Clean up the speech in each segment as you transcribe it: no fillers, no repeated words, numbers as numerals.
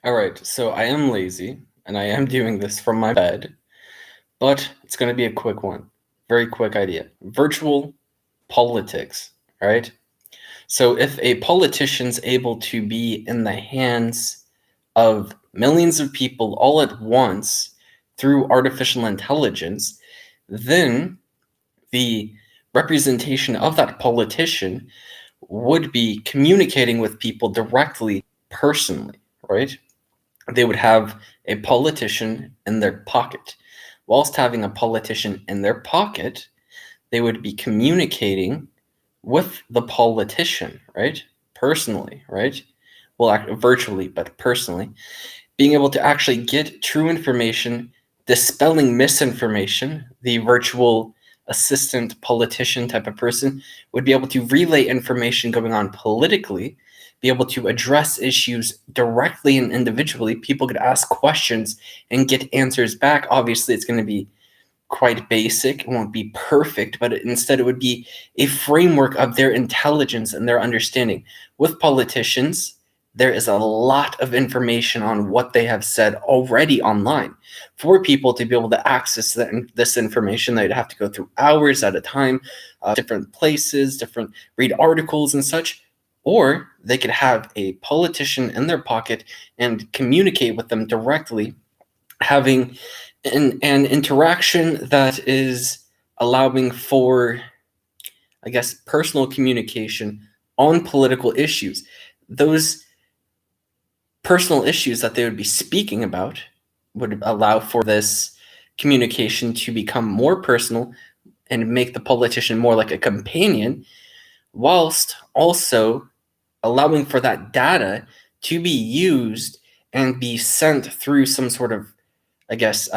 All right, so I am lazy and I am doing this from my bed, but it's going to be a quick one. Very quick idea. Virtual politics, all right? So if a politician's able to be in the hands of millions of people all at once through artificial intelligence, then the representation of that politician would be communicating with people directly, personally, right? They would have a politician in their pocket. Whilst having a politician in their pocket, they would be communicating with the politician, right? Personally, right? Well, virtually, but personally. Being able to actually get true information, dispelling misinformation, the virtual assistant politician type of person would be able to relay information going on politically, be able to address issues directly and individually. People could ask questions and get answers back. Obviously, it's going to be quite basic. It won't be perfect, but instead it would be a framework of their intelligence and their understanding. With politicians, there is a lot of information on what they have said already online. For people to be able to access this information, they'd have to go through hours at a time, different places, read articles and such. Or they could have a politician in their pocket and communicate with them directly, having an interaction that is allowing for, I guess, personal communication on political issues. Those personal issues that they would be speaking about would allow for this communication to become more personal and make the politician more like a companion, whilst also allowing for that data to be used and be sent through some sort of, I guess,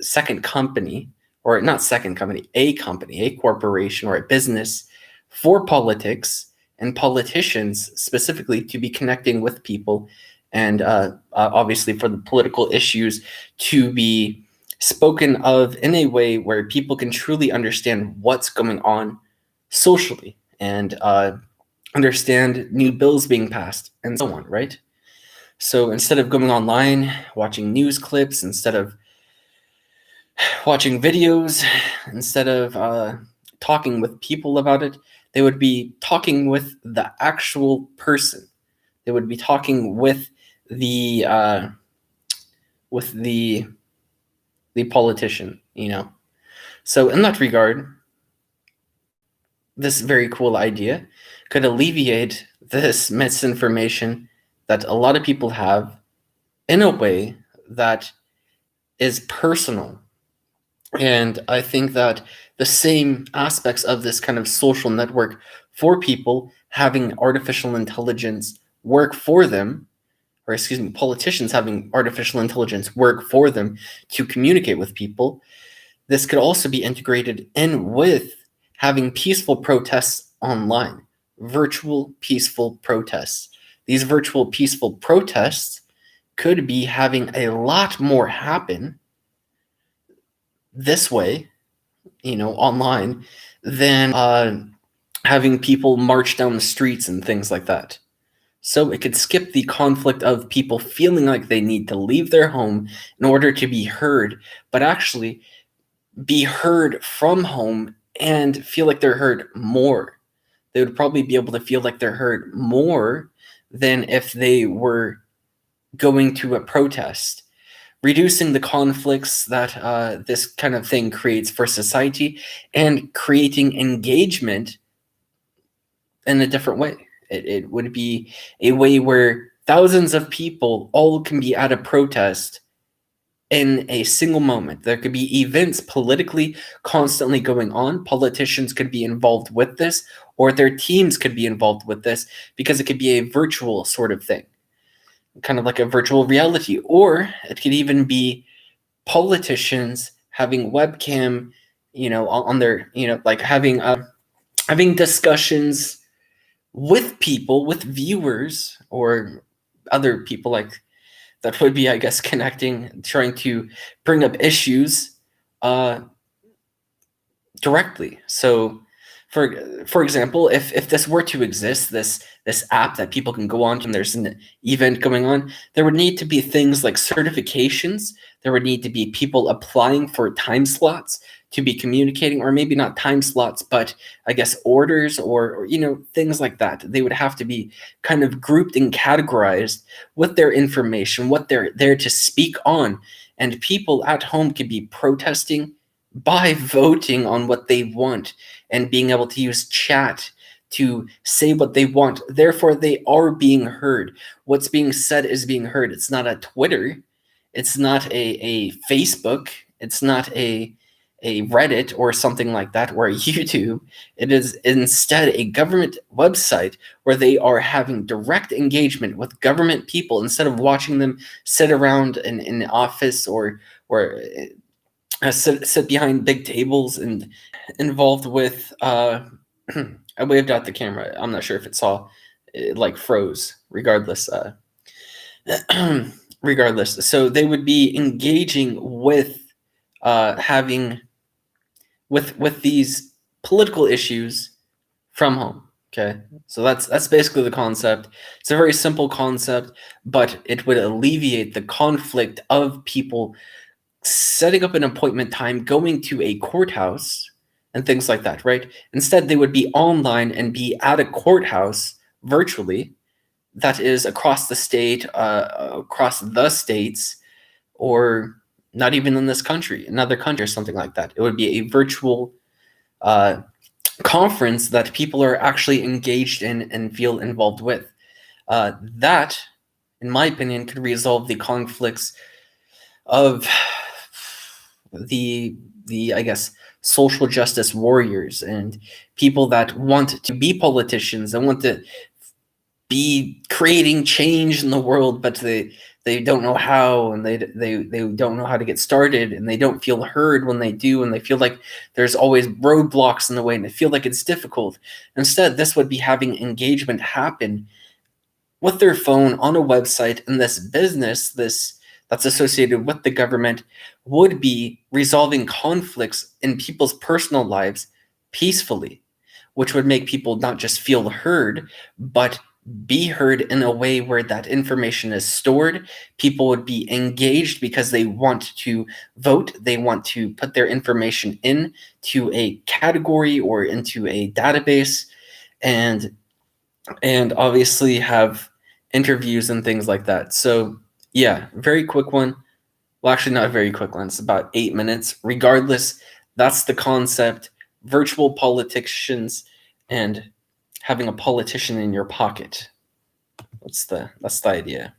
second company, or not second company, a corporation or a business for politics and politicians specifically to be connecting with people, and obviously for the political issues to be spoken of in a way where people can truly understand what's going on socially and understand new bills being passed and so on, right? So instead of going online, watching news clips, instead of watching videos, instead of talking with people about it, they would be talking with the actual person. They would be talking with the uh, the politician, you know. So in that regard, this very cool idea could alleviate this misinformation that a lot of people have in a way that is personal. And I think that the same aspects of this kind of social network for people having artificial intelligence work for them, or excuse me, politicians having artificial intelligence work for them to communicate with people, this could also be integrated in with having peaceful protests online, virtual peaceful protests. These virtual peaceful protests could be having a lot more happen this way, online, than having people march down the streets and things like that. So it could skip the conflict of people feeling like they need to leave their home in order to be heard, but actually be heard from home and feel like they're heard more. They would probably be able to feel like they're heard more than if they were going to a protest, reducing the conflicts that this kind of thing creates for society and creating engagement in a different way. It would be a way where thousands of people all can be at a protest in a single moment. There could be events politically constantly going on. Politicians could be involved with this, or their teams could be involved with this, because it could be a virtual sort of thing, kind of like a virtual reality. Or it could even be politicians having webcam, on their, like having discussions with people, with viewers, or other people like that would be, I guess, connecting, trying to bring up issues directly. So for example, if this were to exist, this app that people can go on to and there's an event going on, there would need to be things like certifications. There would need to be people applying for time slots to be communicating, or maybe not time slots, but I guess orders or things like that. They would have to be kind of grouped and categorized with their information, what they're there to speak on, and people at home could be protesting by voting on what they want and being able to use chat to say what they want. Therefore, they are being heard. What's being said is being heard. It's not a Twitter. It's not a Facebook. It's not a Reddit or something like that, or a YouTube. It is instead a government website where they are having direct engagement with government people instead of watching them sit around in an office or sit behind big tables and involved with I waved out the camera. I'm not sure if it saw it, like froze. Regardless, regardless, so they would be engaging with having with these political issues from home. Okay, so that's basically the concept. It's a very simple concept, but it would alleviate the conflict of people setting up an appointment time, going to a courthouse, and things like that, right? Instead, they would be online and be at a courthouse virtually that is across the state, across the states, or not even in this country, another country, or something like that. It would be a virtual uh, conference that people are actually engaged in and feel involved with. That, in my opinion, could resolve the conflicts of the I guess social justice warriors and people that want to be politicians and want to be creating change in the world, but they don't know how, and they don't know how to get started, and they don't feel heard when they do, and they feel like there's always roadblocks in the way, and they feel like it's difficult. Instead, this would be having engagement happen with their phone on a website, and this business, this that's associated with the government, would be resolving conflicts in people's personal lives peacefully, which would make people not just feel heard, but be heard in a way where that information is stored. People would be engaged because they want to vote. They want to put their information in to a category or into a database, and obviously have interviews and things like that. So yeah, very quick one. Well, actually, not a very quick one. It's about 8 minutes. Regardless, that's the concept. Virtual politicians and having a politician in your pocket. That's the idea.